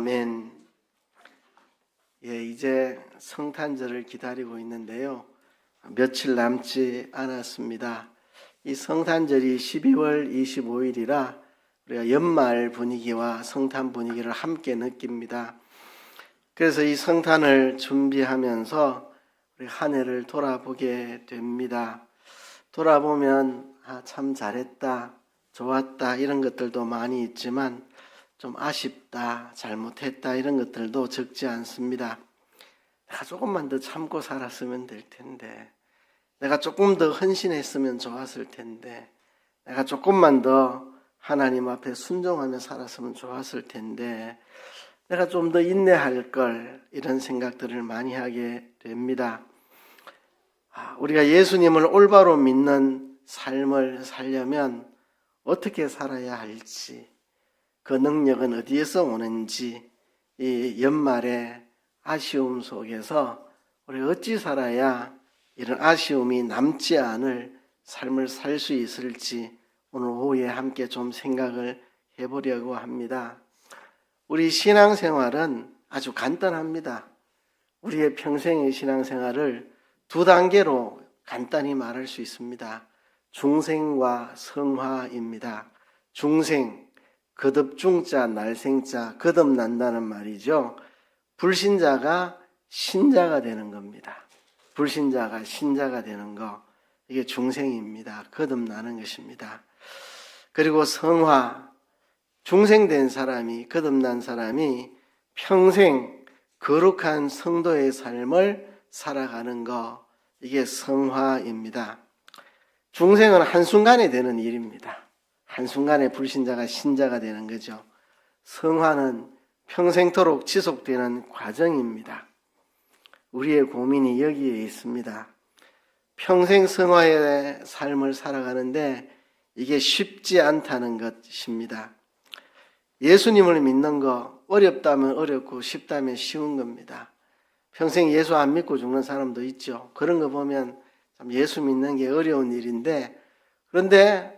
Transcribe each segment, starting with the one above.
아멘. 이제 성탄절을 기다리고 있는데요. 며칠 남지 않았습니다. 이 성탄절이 12월 25일이라 우리가 연말 분위기와 성탄 분위기를 함께 느낍니다. 그래서 이 성탄을 준비하면서 우리 한 해를 돌아보게 됩니다. 돌아보면 참 잘했다, 좋았다 이런 것들도 많이 있지만 좀 아쉽다, 잘못했다 이런 것들도 적지 않습니다. 내가 조금만 더 참고 살았으면 될 텐데, 내가 조금 더 헌신했으면 좋았을 텐데, 내가 조금만 더 하나님 앞에 순종하며 살았으면 좋았을 텐데, 내가 좀 더 인내할 걸, 이런 생각들을 많이 하게 됩니다. 우리가 예수님을 올바로 믿는 삶을 살려면 어떻게 살아야 할지, 그 능력은 어디에서 오는지, 이 연말의 아쉬움 속에서 우리 어찌 살아야 이런 아쉬움이 남지 않을 삶을 살 수 있을지 오늘 오후에 함께 좀 생각을 해보려고 합니다. 우리 신앙생활은 아주 간단합니다. 우리의 평생의 신앙생활을 두 단계로 간단히 말할 수 있습니다. 중생과 성화입니다. 중생, 거듭중자, 날생자, 거듭난다는 말이죠. 불신자가 신자가 되는 겁니다. 불신자가 신자가 되는 거, 이게 중생입니다. 거듭나는 것입니다. 그리고 성화, 중생된 사람이, 거듭난 사람이 평생 거룩한 성도의 삶을 살아가는 거, 이게 성화입니다. 중생은 한순간에 되는 일입니다. 한순간에 불신자가 신자가 되는 거죠. 성화는 평생토록 지속되는 과정입니다. 우리의 고민이 여기에 있습니다. 평생 성화의 삶을 살아가는데 이게 쉽지 않다는 것입니다. 예수님을 믿는 거 어렵다면 어렵고 쉽다면 쉬운 겁니다. 평생 예수 안 믿고 죽는 사람도 있죠. 그런 거 보면 참 예수 믿는 게 어려운 일인데, 그런데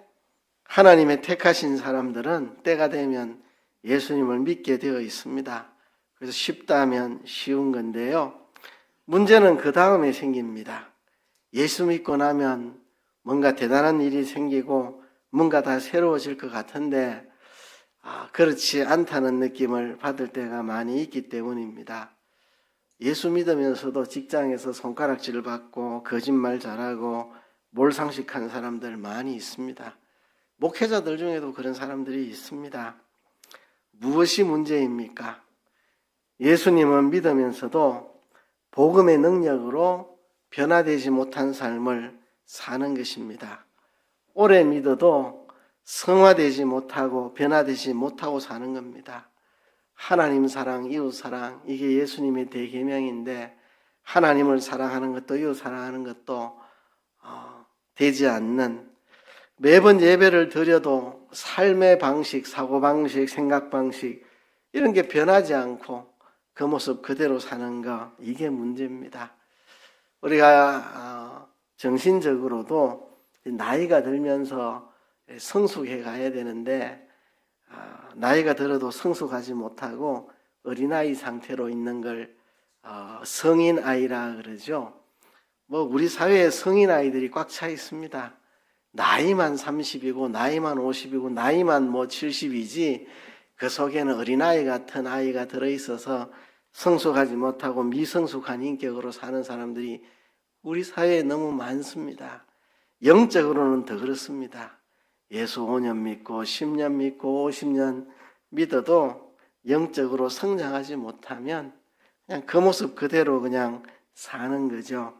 하나님의 택하신 사람들은 때가 되면 예수님을 믿게 되어 있습니다. 그래서 쉽다면 쉬운 건데요. 문제는 그 다음에 생깁니다. 예수 믿고 나면 뭔가 대단한 일이 생기고 뭔가 다 새로워질 것 같은데 그렇지 않다는 느낌을 받을 때가 많이 있기 때문입니다. 예수 믿으면서도 직장에서 손가락질을 받고 거짓말 잘하고 몰상식한 사람들 많이 있습니다. 목회자들 중에도 그런 사람들이 있습니다. 무엇이 문제입니까? 예수님은 믿으면서도 복음의 능력으로 변화되지 못한 삶을 사는 것입니다. 오래 믿어도 성화되지 못하고 변화되지 못하고 사는 겁니다. 하나님 사랑, 이웃 사랑, 이게 예수님의 대계명인데 하나님을 사랑하는 것도 이웃 사랑하는 것도 되지 않는, 매번 예배를 드려도 삶의 방식, 사고방식, 생각방식 이런 게 변하지 않고 그 모습 그대로 사는 거, 이게 문제입니다. 우리가 정신적으로도 나이가 들면서 성숙해 가야 되는데 나이가 들어도 성숙하지 못하고 어린아이 상태로 있는 걸 성인아이라 그러죠. 우리 사회에 성인아이들이 꽉 차 있습니다. 나이만 30이고 나이만 50이고 나이만 70이지 그 속에는 어린아이 같은 아이가 들어있어서 성숙하지 못하고 미성숙한 인격으로 사는 사람들이 우리 사회에 너무 많습니다. 영적으로는 더 그렇습니다. 예수 5년 믿고 10년 믿고 50년 믿어도 영적으로 성장하지 못하면 그냥 그 모습 그대로 그냥 사는 거죠.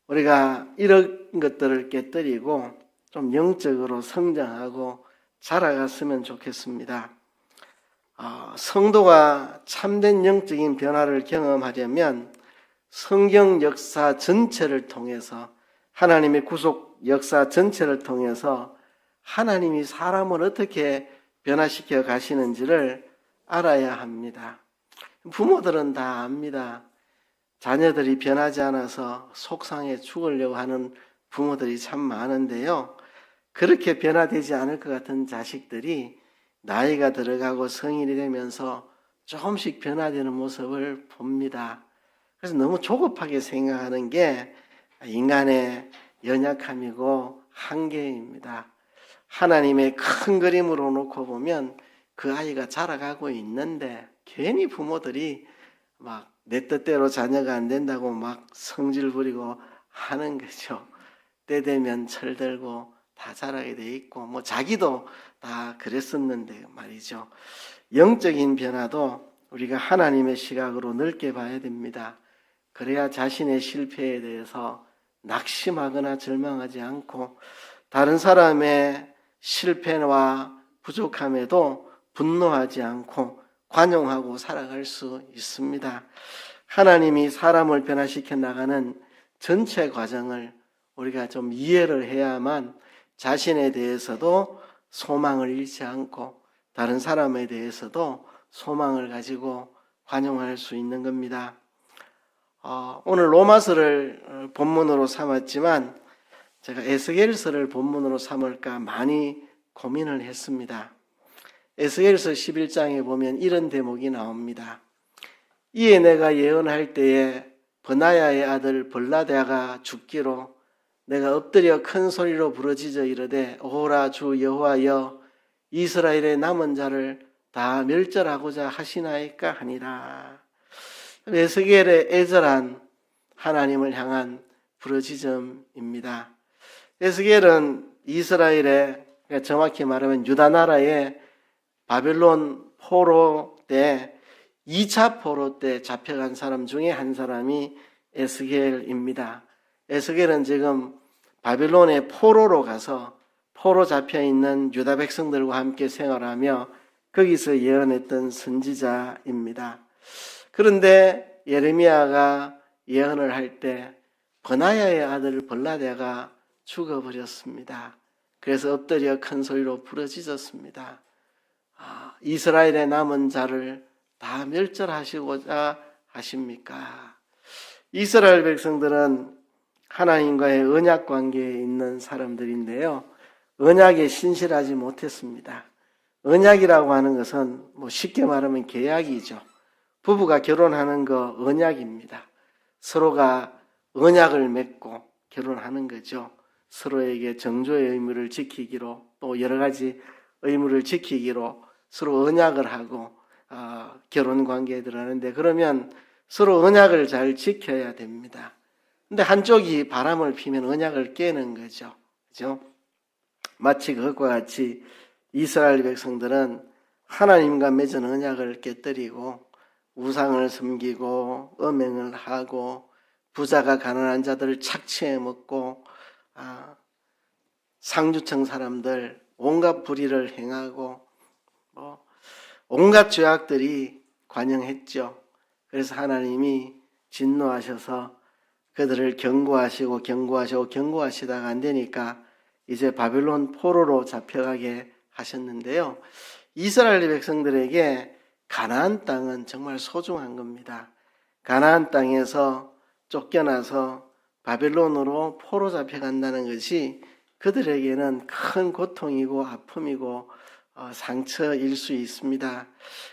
우리가 이런 것들을 깨뜨리고 좀 영적으로 성장하고 자라갔으면 좋겠습니다. 성도가 참된 영적인 변화를 경험하려면 성경 역사 전체를 통해서, 하나님의 구속 역사 전체를 통해서 하나님이 사람을 어떻게 변화시켜 가시는지를 알아야 합니다. 부모들은 다 압니다. 자녀들이 변하지 않아서 속상해 죽으려고 하는 부모들이 참 많은데요. 그렇게 변화되지 않을 것 같은 자식들이 나이가 들어가고 성인이 되면서 조금씩 변화되는 모습을 봅니다. 그래서 너무 조급하게 생각하는 게 인간의 연약함이고 한계입니다. 하나님의 큰 그림으로 놓고 보면 그 아이가 자라가고 있는데 괜히 부모들이 막 내 뜻대로 자녀가 안 된다고 막 성질 부리고 하는 거죠. 때 되면 철들고 다 자라게 돼 있고 뭐 자기도 다 그랬었는데 말이죠. 영적인 변화도 우리가 하나님의 시각으로 넓게 봐야 됩니다. 그래야 자신의 실패에 대해서 낙심하거나 절망하지 않고 다른 사람의 실패와 부족함에도 분노하지 않고 관용하고 살아갈 수 있습니다. 하나님이 사람을 변화시켜 나가는 전체 과정을 우리가 좀 이해를 해야만 자신에 대해서도 소망을 잃지 않고 다른 사람에 대해서도 소망을 가지고 관용할 수 있는 겁니다. 오늘 로마서를 본문으로 삼았지만 제가 에스겔서를 본문으로 삼을까 많이 고민을 했습니다. 에스겔서 11장에 보면 이런 대목이 나옵니다. 이에 내가 예언할 때에 버나야의 아들 벌라다가 죽기로 내가 엎드려 큰 소리로 부르짖어 이르되 오라 주 여호와여 이스라엘의 남은 자를 다 멸절하고자 하시나이까 하니라. 에스겔의 애절한 하나님을 향한 부르짖음입니다. 에스겔은 이스라엘의, 정확히 말하면 유다 나라의 바벨론 포로 때 2차 포로 때 잡혀간 사람 중에 한 사람이 에스겔입니다. 에스겔은 지금 바벨론의 포로로 가서 포로 잡혀있는 유다 백성들과 함께 생활하며 거기서 예언했던 선지자입니다. 그런데 예레미야가 예언을 할 때 버나야의 아들 벌라다가 죽어버렸습니다. 그래서 엎드려 큰 소리로 부르짖었습니다. 이스라엘의 남은 자를 다 멸절하시고자 하십니까? 이스라엘 백성들은 하나님과의 언약 관계에 있는 사람들인데요. 언약에 신실하지 못했습니다. 언약이라고 하는 것은 쉽게 말하면 계약이죠. 부부가 결혼하는 거 언약입니다. 서로가 언약을 맺고 결혼하는 거죠. 서로에게 정조의 의무를 지키기로 또 여러 가지 의무를 지키기로 서로 언약을 하고 결혼 관계에 들어가는데 그러면 서로 언약을 잘 지켜야 됩니다. 근데 한쪽이 바람을 피면 언약을 깨는 거죠. 그죠? 마치 그것과 같이 이스라엘 백성들은 하나님과 맺은 언약을 깨뜨리고 우상을 섬기고 음행을 하고 부자가 가난한 자들을 착취해 먹고 상주청 사람들 온갖 불의를 행하고 온갖 죄악들이 관영했죠. 그래서 하나님이 진노하셔서 그들을 경고하시다가 안 되니까 이제 바벨론 포로로 잡혀가게 하셨는데요. 이스라엘 백성들에게 가나안 땅은 정말 소중한 겁니다. 가나안 땅에서 쫓겨나서 바벨론으로 포로 잡혀간다는 것이 그들에게는 큰 고통이고 아픔이고 상처일 수 있습니다.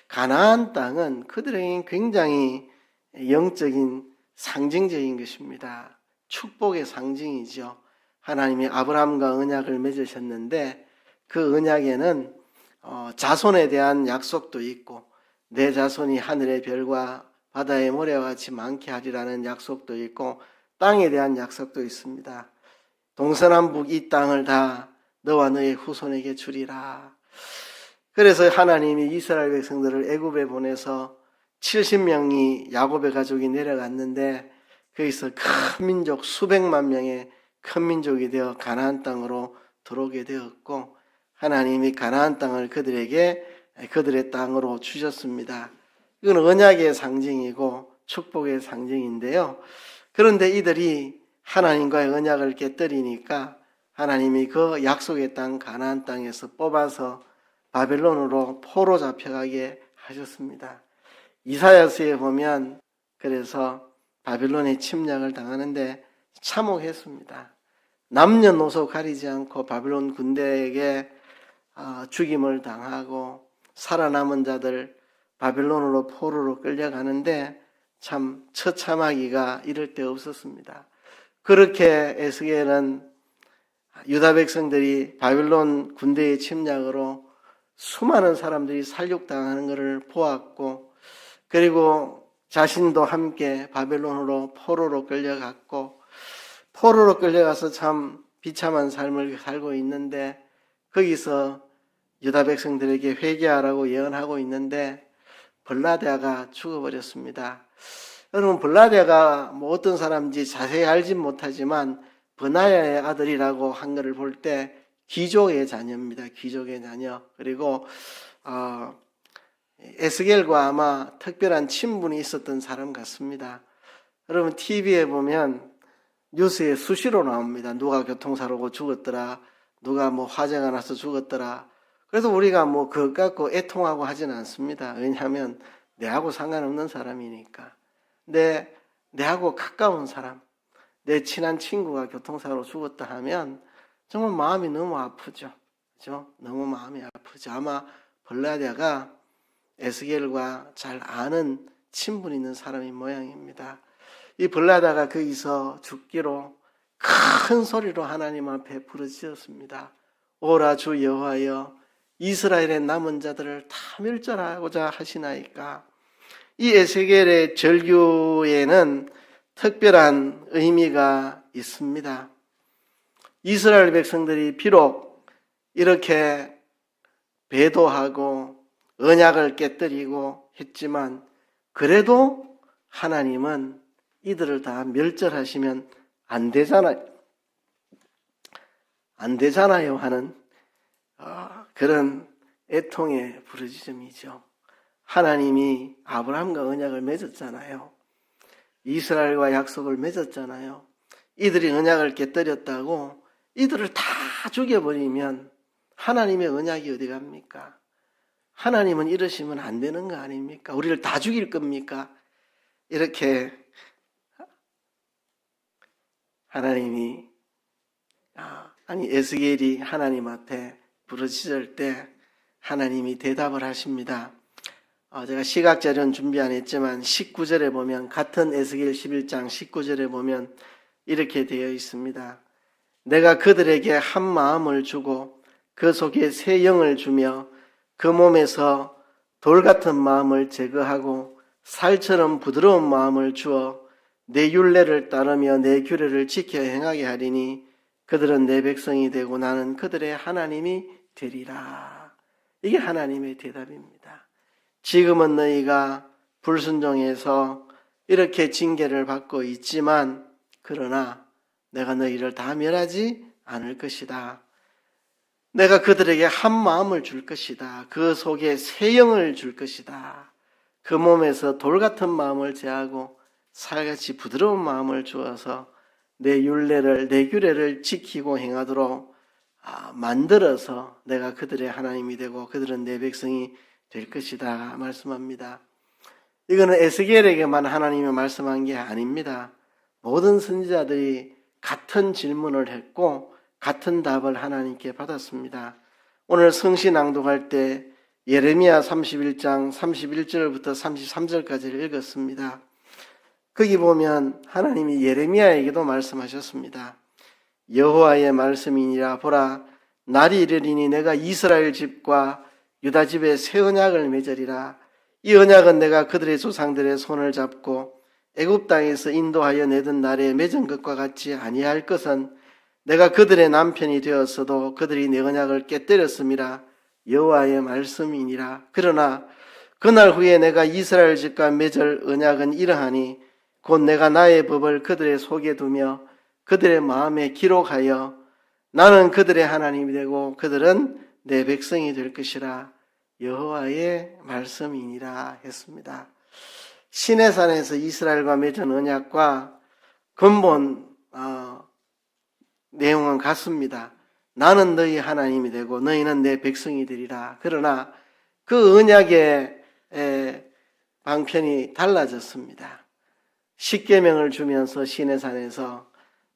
가나안 땅은 그들에게는 굉장히 영적인 상징적인 것입니다. 축복의 상징이죠. 하나님이 아브라함과 언약을 맺으셨는데 그 언약에는 자손에 대한 약속도 있고 내 자손이 하늘의 별과 바다의 모래와 같이 많게 하리라는 약속도 있고 땅에 대한 약속도 있습니다. 동서남북 이 땅을 다 너와 너의 후손에게 주리라. 그래서 하나님이 이스라엘 백성들을 애굽에 보내서 70명이 야곱의 가족이 내려갔는데 거기서 큰 민족 수백만 명의 큰 민족이 되어 가나안 땅으로 들어오게 되었고 하나님이 가나안 땅을 그들의 땅으로 주셨습니다. 이건 언약의 상징이고 축복의 상징인데요. 그런데 이들이 하나님과의 언약을 깨뜨리니까 하나님이 그 약속의 땅 가나안 땅에서 뽑아서 바벨론으로 포로 잡혀가게 하셨습니다. 이사야서에 보면 그래서 바벨론의 침략을 당하는데 참혹했습니다. 남녀노소 가리지 않고 바벨론 군대에게 죽임을 당하고 살아남은 자들 바벨론으로 포로로 끌려가는데 참 처참하기가 이를 데 없었습니다. 그렇게 에스겔은 유다 백성들이 바벨론 군대의 침략으로 수많은 사람들이 살육당하는 것을 보았고, 그리고 자신도 함께 바벨론으로 포로로 끌려갔고, 포로로 끌려가서 참 비참한 삶을 살고 있는데, 거기서 유다 백성들에게 회개하라고 예언하고 있는데 블라데아가 죽어버렸습니다. 여러분, 블라데아가 뭐 어떤 사람인지 자세히 알진 못하지만 버나야의 아들이라고 한 것을 볼 때 귀족의 자녀입니다. 귀족의 자녀. 그리고 에스겔과 아마 특별한 친분이 있었던 사람 같습니다. 여러분, TV에 보면 뉴스에 수시로 나옵니다. 누가 교통사고로 죽었더라, 누가 뭐 화재가 나서 죽었더라. 그래서 우리가 뭐 그것 갖고 애통하고 하지는 않습니다. 왜냐하면 내하고 상관없는 사람이니까. 내하고 가까운 사람, 내 친한 친구가 교통사고로 죽었다 하면 정말 마음이 너무 아프죠. 그죠? 너무 마음이 아프죠. 아마 블라데아가 에스겔과 잘 아는 친분 있는 사람인 모양입니다. 이 블라데아가 거기서 죽기로 큰 소리로 하나님 앞에 부르짖었습니다. 오라 주 여호와여, 이스라엘의 남은 자들을 다 멸절하고자 하시나이까. 이 에스겔의 절규에는 특별한 의미가 있습니다. 이스라엘 백성들이 비록 이렇게 배도하고 언약을 깨뜨리고 했지만 그래도 하나님은 이들을 다 멸절하시면 안 되잖아요 하는 그런 애통의 부르짖음이죠. 하나님이 아브라함과 언약을 맺었잖아요. 이스라엘과 약속을 맺었잖아요. 이들이 언약을 깨뜨렸다고 이들을 다 죽여버리면 하나님의 언약이 어디 갑니까? 하나님은 이러시면 안 되는 거 아닙니까? 우리를 다 죽일 겁니까? 이렇게 하나님이 에스겔이 하나님 앞에 부르짖을 때 하나님이 대답을 하십니다. 제가 시각자료는 준비 안 했지만 19절에 보면, 같은 에스겔 11장 19절에 보면 이렇게 되어 있습니다. 내가 그들에게 한 마음을 주고 그 속에 새 영을 주며 그 몸에서 돌 같은 마음을 제거하고 살처럼 부드러운 마음을 주어 내 율례를 따르며 내 규례를 지켜 행하게 하리니 그들은 내 백성이 되고 나는 그들의 하나님이 되리라. 이게 하나님의 대답입니다. 지금은 너희가 불순종해서 이렇게 징계를 받고 있지만 그러나 내가 너희를 다 멸하지 않을 것이다. 내가 그들에게 한 마음을 줄 것이다. 그 속에 새 영을 줄 것이다. 그 몸에서 돌 같은 마음을 제하고 살같이 부드러운 마음을 주어서 내 율례를, 내 규례를 지키고 행하도록 만들어서 내가 그들의 하나님이 되고 그들은 내 백성이 될 것이다 말씀합니다. 이거는 에스겔에게만 하나님이 말씀한 게 아닙니다. 모든 선지자들이 같은 질문을 했고 같은 답을 하나님께 받았습니다. 오늘 성시 낭독할 때 예레미야 31장 31절부터 33절까지를 읽었습니다. 거기 보면 하나님이 예레미야에게도 말씀하셨습니다. 여호와의 말씀이니라. 보라, 날이 이르리니 내가 이스라엘 집과 유다 집에 새 언약을 맺으리라. 이 언약은 내가 그들의 조상들의 손을 잡고 애굽 땅에서 인도하여 내던 날에 맺은 것과 같이 아니할 것은 내가 그들의 남편이 되었어도 그들이 내 언약을 깨뜨렸음이라. 여호와의 말씀이니라. 그러나 그날 후에 내가 이스라엘 집과 맺을 언약은 이러하니 곧 내가 나의 법을 그들의 속에 두며 그들의 마음에 기록하여 나는 그들의 하나님이 되고 그들은 내 백성이 될 것이라. 여호와의 말씀이니라 했습니다. 시내산에서 이스라엘과 맺은 언약과 근본 내용은 같습니다. 나는 너희 하나님이 되고 너희는 내 백성이 되리라. 그러나 그 언약의 방편이 달라졌습니다. 십계명을 주면서 시내산에서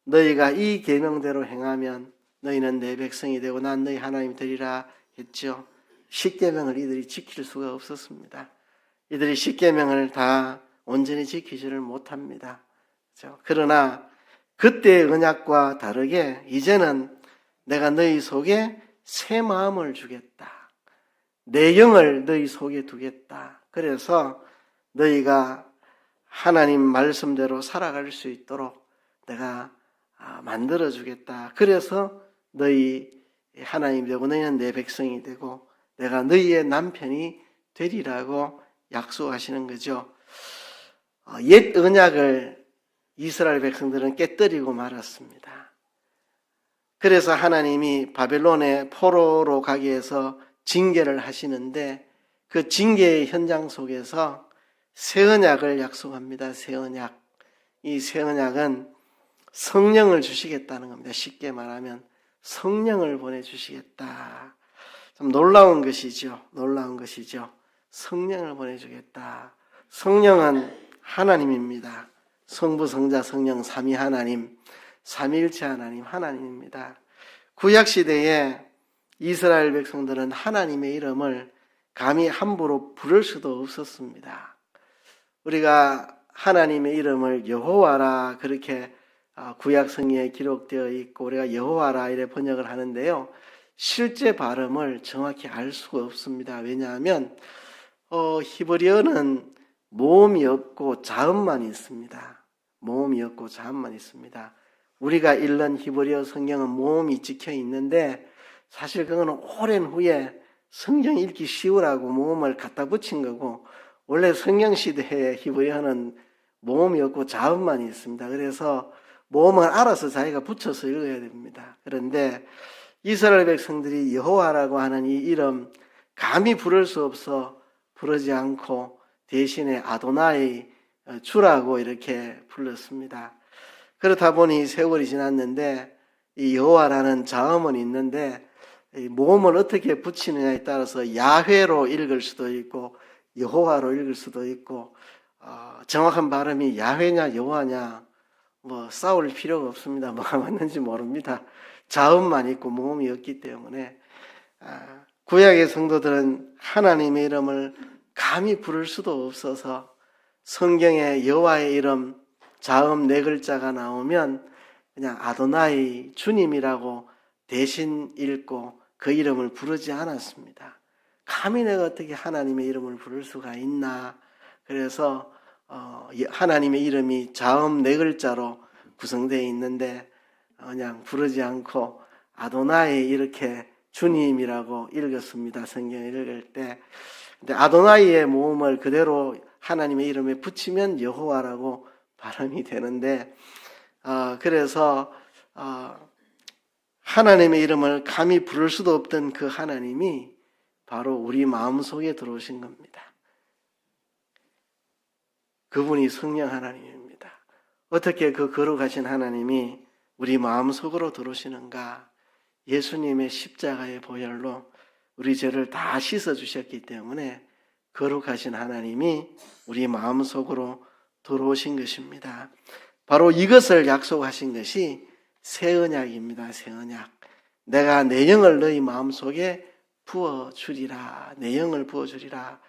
너희가 이 계명대로 행하면 너희는 내 백성이 되고 난 너희 하나님이 되리라 했죠. 십계명을 이들이 지킬 수가 없었습니다. 이들이 십계명을 다 온전히 지키지를 못합니다. 그렇죠? 그러나 그때의 언약과 다르게 이제는 내가 너희 속에 새 마음을 주겠다. 내 영을 너희 속에 두겠다. 그래서 너희가 하나님 말씀대로 살아갈 수 있도록 내가 만들어 주겠다. 그래서 너희 하나님이 되고 너희는 내 백성이 되고 내가 너희의 남편이 되리라고 약속하시는 거죠. 옛 언약을 이스라엘 백성들은 깨뜨리고 말았습니다. 그래서 하나님이 바벨론의 포로로 가기 위해서 징계를 하시는데 그 징계의 현장 속에서 새 언약을 약속합니다. 새 언약. 이 새 언약은 성령을 주시겠다는 겁니다. 쉽게 말하면 성령을 보내주시겠다. 참 놀라운 것이죠. 놀라운 것이죠. 성령을 보내주겠다. 성령은 하나님입니다. 성부, 성자, 성령, 삼위 하나님, 삼위일체 하나님, 하나님입니다. 구약시대에 이스라엘 백성들은 하나님의 이름을 감히 함부로 부를 수도 없었습니다. 우리가 하나님의 이름을 여호와라 그렇게 구약성경에 기록되어 있고 우리가 여호와라 이래 번역을 하는데요. 실제 발음을 정확히 알 수가 없습니다. 왜냐하면 히브리어는 모음이 없고 자음만 있습니다. 모음이 없고 자음만 있습니다. 우리가 읽는 히브리어 성경은 모음이 찍혀 있는데 사실 그거는 오랜 후에 성경 읽기 쉬우라고 모음을 갖다 붙인 거고 원래 성경 시대의 히브리어는 모음이 없고 자음만 있습니다. 그래서 모음을 알아서 자기가 붙여서 읽어야 됩니다. 그런데 이스라엘 백성들이 여호와라고 하는 이 이름 감히 부를 수 없어 부르지 않고 대신에 아도나이 주라고 이렇게 불렀습니다. 그렇다 보니 세월이 지났는데 이 여호와라는 자음은 있는데 이 모음을 어떻게 붙이느냐에 따라서 야훼로 읽을 수도 있고 여호와로 읽을 수도 있고 정확한 발음이 야훼냐 여호와냐 뭐 싸울 필요가 없습니다. 뭐가 맞는지 모릅니다. 자음만 있고 모음이 없기 때문에 구약의 성도들은 하나님의 이름을 감히 부를 수도 없어서 성경에 여호와의 이름 자음 네 글자가 나오면 그냥 아도나이 주님이라고 대신 읽고 그 이름을 부르지 않았습니다. 감히 내가 어떻게 하나님의 이름을 부를 수가 있나. 그래서 하나님의 이름이 자음 네 글자로 구성되어 있는데 그냥 부르지 않고 아도나이 이렇게 주님이라고 읽었습니다. 성경을 읽을 때. 근데 아도나이의 모음을 그대로 하나님의 이름에 붙이면 여호와라고 발음이 되는데 그래서 하나님의 이름을 감히 부를 수도 없던 그 하나님이 바로 우리 마음속에 들어오신 겁니다. 그분이 성령 하나님입니다. 어떻게 그 거룩하신 하나님이 우리 마음속으로 들어오시는가? 예수님의 십자가의 보혈로 우리 죄를 다 씻어주셨기 때문에 거룩하신 하나님이 우리 마음속으로 들어오신 것입니다. 바로 이것을 약속하신 것이 새 언약입니다. 새 언약. 내가 내 영을 너희 마음속에 부어주리라. 내 영을 부어주리라.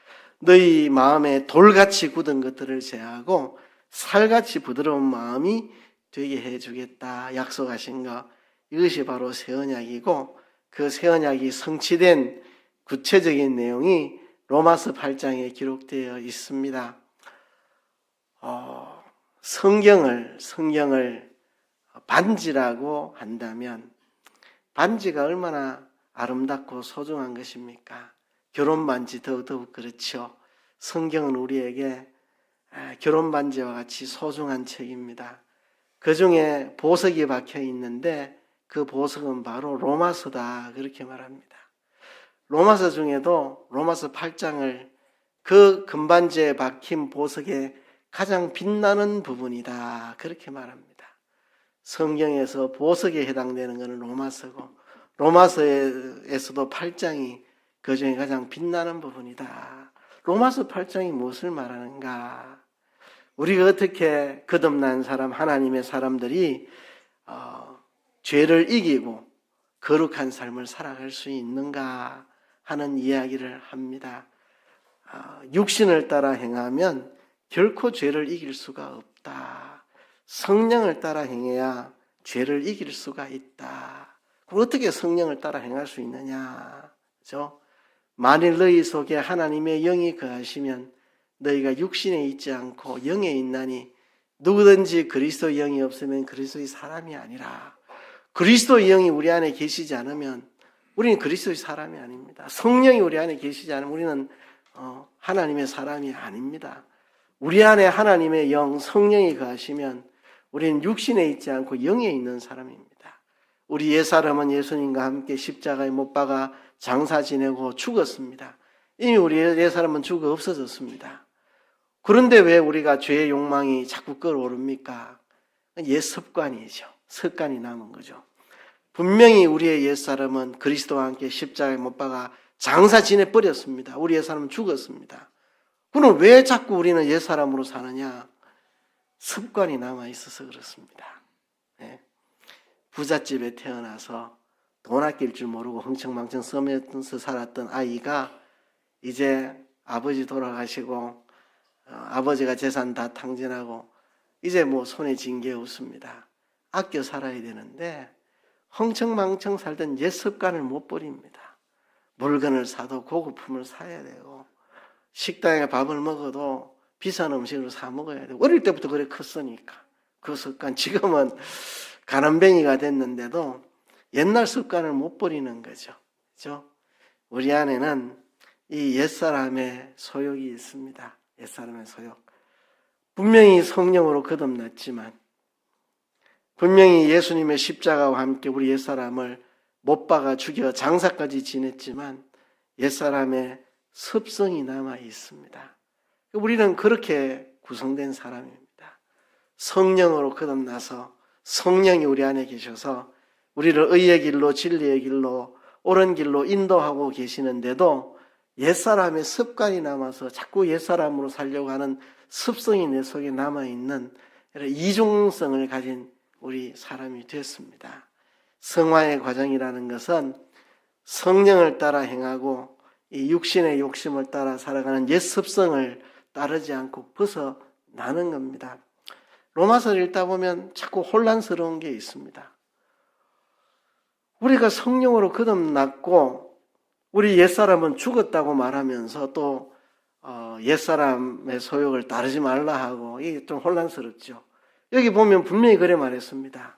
너희 마음에 돌같이 굳은 것들을 제하고 살같이 부드러운 마음이 되게 해주겠다. 약속하신 것. 이것이 바로 새 언약이고 그 새 언약이 성취된 구체적인 내용이 로마서 8장에 기록되어 있습니다. 성경을 반지라고 한다면 반지가 얼마나 아름답고 소중한 것입니까? 결혼 반지 더더욱 그렇죠. 성경은 우리에게 결혼 반지와 같이 소중한 책입니다. 그 중에 보석이 박혀 있는데 그 보석은 바로 로마서다 그렇게 말합니다. 로마서 중에도 로마서 8장을 그 금반지에 박힌 보석의 가장 빛나는 부분이다 그렇게 말합니다. 성경에서 보석에 해당되는 것은 로마서고 로마서에서도 8장이 그 중에 가장 빛나는 부분이다. 로마서 8장이 무엇을 말하는가? 우리가 어떻게 거듭난 사람, 하나님의 사람들이 죄를 이기고 거룩한 삶을 살아갈 수 있는가 하는 이야기를 합니다. 육신을 따라 행하면 결코 죄를 이길 수가 없다. 성령을 따라 행해야 죄를 이길 수가 있다. 그럼 어떻게 성령을 따라 행할 수 있느냐? 그죠? 만일 너희 속에 하나님의 영이 거하시면 너희가 육신에 있지 않고 영에 있나니 누구든지 그리스도의 영이 없으면 그리스도의 사람이 아니라, 그리스도의 영이 우리 안에 계시지 않으면 우리는 그리스도의 사람이 아닙니다. 성령이 우리 안에 계시지 않으면 우리는 하나님의 사람이 아닙니다. 우리 안에 하나님의 영, 성령이 거하시면 우리는 육신에 있지 않고 영에 있는 사람입니다. 우리 옛사람은 예수님과 함께 십자가에 못 박아 장사 지내고 죽었습니다. 이미 우리 옛사람은 죽어 없어졌습니다. 그런데 왜 우리가 죄의 욕망이 자꾸 끌어오릅니까? 옛 습관이죠. 습관이 남은 거죠. 분명히 우리의 옛사람은 그리스도와 함께 십자가에 못 박아 장사 지내버렸습니다. 우리 옛사람은 죽었습니다. 그럼 왜 자꾸 우리는 옛사람으로 사느냐? 습관이 남아있어서 그렇습니다. 네. 부잣집에 태어나서 돈 아낄 줄 모르고 흥청망청 써면서 살았던 아이가 이제 아버지 돌아가시고 아버지가 재산 다 탕진하고 이제 뭐 손에 쥔 게 없습니다. 아껴 살아야 되는데 흥청망청 살던 옛 습관을 못 버립니다. 물건을 사도 고급품을 사야 되고 식당에 밥을 먹어도 비싼 음식을 사 먹어야 되고 어릴 때부터 그래 컸으니까 그 습관, 지금은 가난뱅이가 됐는데도 옛날 습관을 못 버리는 거죠. 그렇죠? 우리 안에는 이 옛사람의 소욕이 있습니다. 옛사람의 소욕. 분명히 성령으로 거듭났지만, 분명히 예수님의 십자가와 함께 우리 옛사람을 못 박아 죽여 장사까지 지냈지만 옛사람의 습성이 남아 있습니다. 우리는 그렇게 구성된 사람입니다. 성령으로 거듭나서 성령이 우리 안에 계셔서 우리를 의의 길로, 진리의 길로, 옳은 길로 인도하고 계시는데도 옛사람의 습관이 남아서 자꾸 옛사람으로 살려고 하는 습성이 내 속에 남아있는 이중성을 가진 우리 사람이 됐습니다. 성화의 과정이라는 것은 성령을 따라 행하고 이 육신의 욕심을 따라 살아가는 옛 습성을 따르지 않고 벗어나는 겁니다. 로마서를 읽다 보면 자꾸 혼란스러운 게 있습니다. 우리가 성령으로 거듭났고 우리 옛사람은 죽었다고 말하면서 또 옛사람의 소욕을 따르지 말라 하고 이게 좀 혼란스럽죠. 여기 보면 분명히 그래 말했습니다.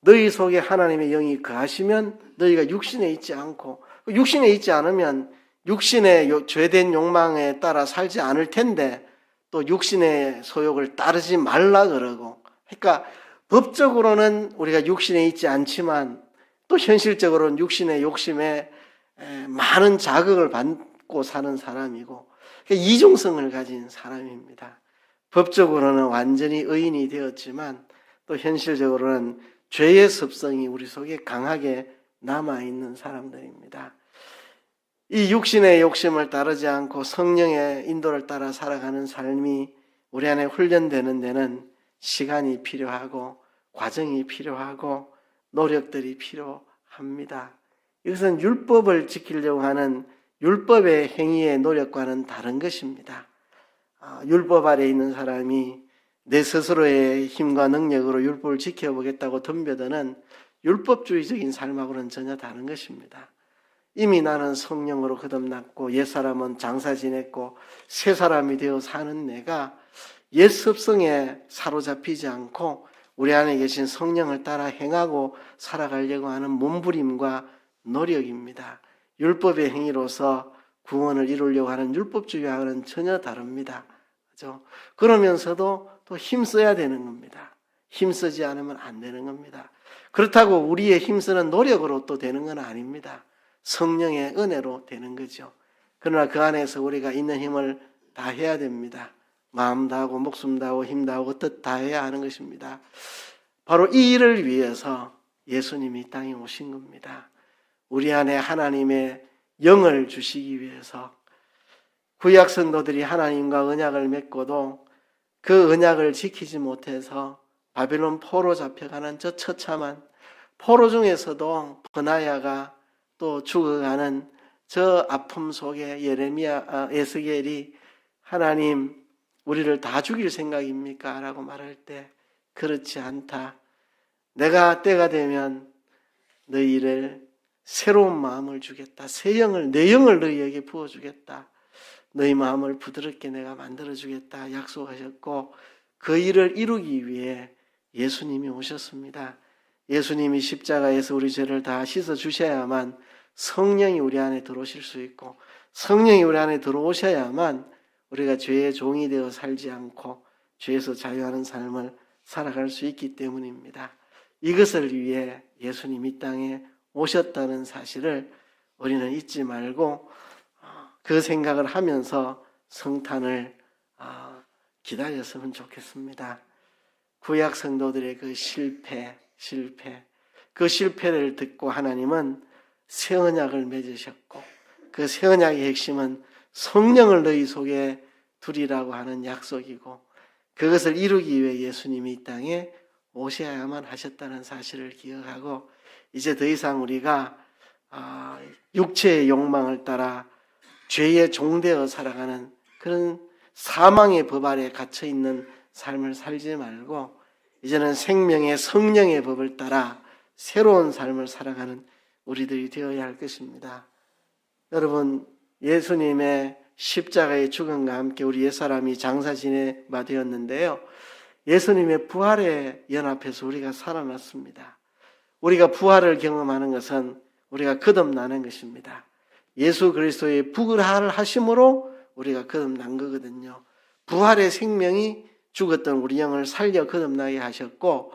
너희 속에 하나님의 영이 거하시면 너희가 육신에 있지 않고, 육신에 있지 않으면 육신의 죄된 욕망에 따라 살지 않을 텐데 또 육신의 소욕을 따르지 말라 그러고, 그러니까 법적으로는 우리가 육신에 있지 않지만 또 현실적으로는 육신의 욕심에 많은 자극을 받고 사는 사람이고, 그러니까 이중성을 가진 사람입니다. 법적으로는 완전히 의인이 되었지만 또 현실적으로는 죄의 습성이 우리 속에 강하게 남아있는 사람들입니다. 이 육신의 욕심을 따르지 않고 성령의 인도를 따라 살아가는 삶이 우리 안에 훈련되는 데는 시간이 필요하고 과정이 필요하고 노력들이 필요합니다. 이것은 율법을 지키려고 하는 율법의 행위의 노력과는 다른 것입니다. 율법 아래에 있는 사람이 내 스스로의 힘과 능력으로 율법을 지켜보겠다고 덤벼드는 율법주의적인 삶하고는 전혀 다른 것입니다. 이미 나는 성령으로 거듭났고 옛사람은 장사 지냈고 새 사람이 되어 사는 내가 옛 습성에 사로잡히지 않고 우리 안에 계신 성령을 따라 행하고 살아가려고 하는 몸부림과 노력입니다. 율법의 행위로서 구원을 이루려고 하는 율법주의와는 전혀 다릅니다. 그렇죠? 그러면서도 또 힘써야 되는 겁니다. 힘쓰지 않으면 안 되는 겁니다. 그렇다고 우리의 힘쓰는 노력으로 또 되는 건 아닙니다. 성령의 은혜로 되는 거죠. 그러나 그 안에서 우리가 있는 힘을 다 해야 됩니다. 마음 다하고 목숨 다하고 힘 다하고 뜻 다해야 하는 것입니다. 바로 이 일을 위해서 예수님이 땅에 오신 겁니다. 우리 안에 하나님의 영을 주시기 위해서. 구약 성도들이 하나님과 언약을 맺고도 그 언약을 지키지 못해서 바벨론 포로 잡혀가는 저 처참한 포로 중에서도 버나야가 또 죽어가는 저 아픔 속에 에스겔이 하나님 우리를 다 죽일 생각입니까? 라고 말할 때 그렇지 않다. 내가 때가 되면 너희를 새로운 마음을 주겠다. 새 영을, 내 영을 너희에게 부어주겠다. 너희 마음을 부드럽게 내가 만들어주겠다 약속하셨고 그 일을 이루기 위해 예수님이 오셨습니다. 예수님이 십자가에서 우리 죄를 다 씻어주셔야만 성령이 우리 안에 들어오실 수 있고 성령이 우리 안에 들어오셔야만 우리가 죄의 종이 되어 살지 않고 죄에서 자유하는 삶을 살아갈 수 있기 때문입니다. 이것을 위해 예수님 이 땅에 오셨다는 사실을 우리는 잊지 말고 그 생각을 하면서 성탄을 기다렸으면 좋겠습니다. 구약 성도들의 그 실패, 그 실패를 듣고 하나님은 새 언약을 맺으셨고 그 새 언약의 핵심은 성령을 너희 속에 두리라고 하는 약속이고 그것을 이루기 위해 예수님이 이 땅에 오셔야만 하셨다는 사실을 기억하고 이제 더 이상 우리가 육체의 욕망을 따라 죄의 종되어 살아가는 그런 사망의 법 아래 갇혀 있는 삶을 살지 말고 이제는 생명의 성령의 법을 따라 새로운 삶을 살아가는 우리들이 되어야 할 것입니다. 여러분, 예수님의 십자가의 죽음과 함께 우리 옛사람이 장사 지내마 되었는데요. 예수님의 부활에 연합해서 우리가 살아났습니다. 우리가 부활을 경험하는 것은 우리가 거듭나는 것입니다. 예수 그리스도의 부활하심으로 우리가 거듭난 거거든요. 부활의 생명이 죽었던 우리 영을 살려 거듭나게 하셨고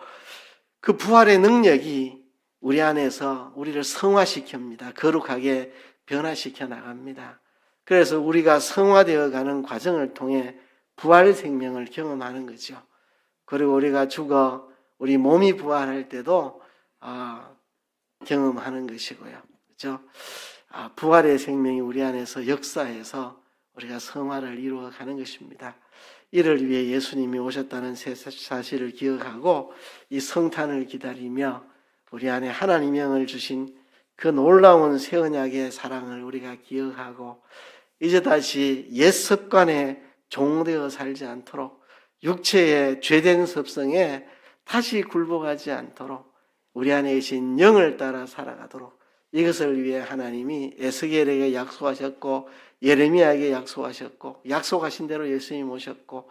그 부활의 능력이 우리 안에서 우리를 성화시킵니다. 거룩하게 변화시켜 나갑니다. 그래서 우리가 성화되어 가는 과정을 통해 부활 생명을 경험하는 거죠. 그리고 우리가 죽어 우리 몸이 부활할 때도 경험하는 것이고요. 그렇죠? 부활의 생명이 우리 안에서 역사해서 우리가 성화를 이루어 가는 것입니다. 이를 위해 예수님이 오셨다는 사실을 기억하고 이 성탄을 기다리며 우리 안에 하나님 영을 주신 그 놀라운 새 언약의 사랑을 우리가 기억하고 이제 다시 옛 습관에 종되어 살지 않도록 육체의 죄된 습성에 다시 굴복하지 않도록 우리 안에 계신 영을 따라 살아가도록 이것을 위해 하나님이 에스겔에게 약속하셨고 예레미야에게 약속하셨고 약속하신 대로 예수님 오셨고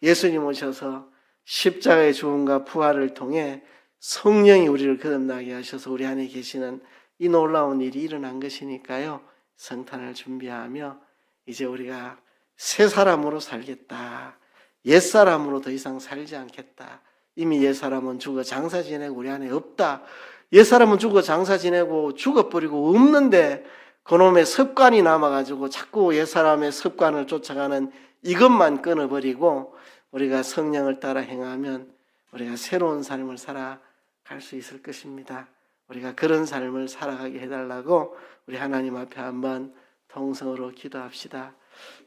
예수님 오셔서 십자가의 죽음과 부활을 통해 성령이 우리를 거듭나게 하셔서 우리 안에 계시는 이 놀라운 일이 일어난 것이니까요. 성탄을 준비하며 이제 우리가 새 사람으로 살겠다. 옛사람으로 더 이상 살지 않겠다. 이미 옛사람은 죽어 장사 지내고 우리 안에 없다. 옛사람은 죽어 장사 지내고 죽어버리고 없는데 그놈의 습관이 남아가지고 자꾸 옛사람의 습관을 쫓아가는 이것만 끊어버리고 우리가 성령을 따라 행하면 우리가 새로운 삶을 살아갈 수 있을 것입니다. 우리가 그런 삶을 살아가게 해달라고 우리 하나님 앞에 한번 통성으로 기도합시다.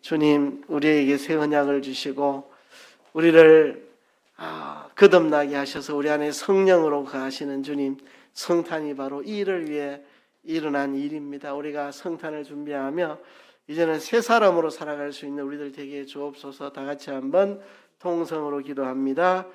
주님, 우리에게 새 언약을 주시고 우리를 거듭나게 하셔서 우리 안에 성령으로 거하시는 주님, 성탄이 바로 이 일을 위해 일어난 일입니다. 우리가 성탄을 준비하며 이제는 새 사람으로 살아갈 수 있는 우리들 되게 주옵소서. 다 같이 한번 통성으로 기도합니다.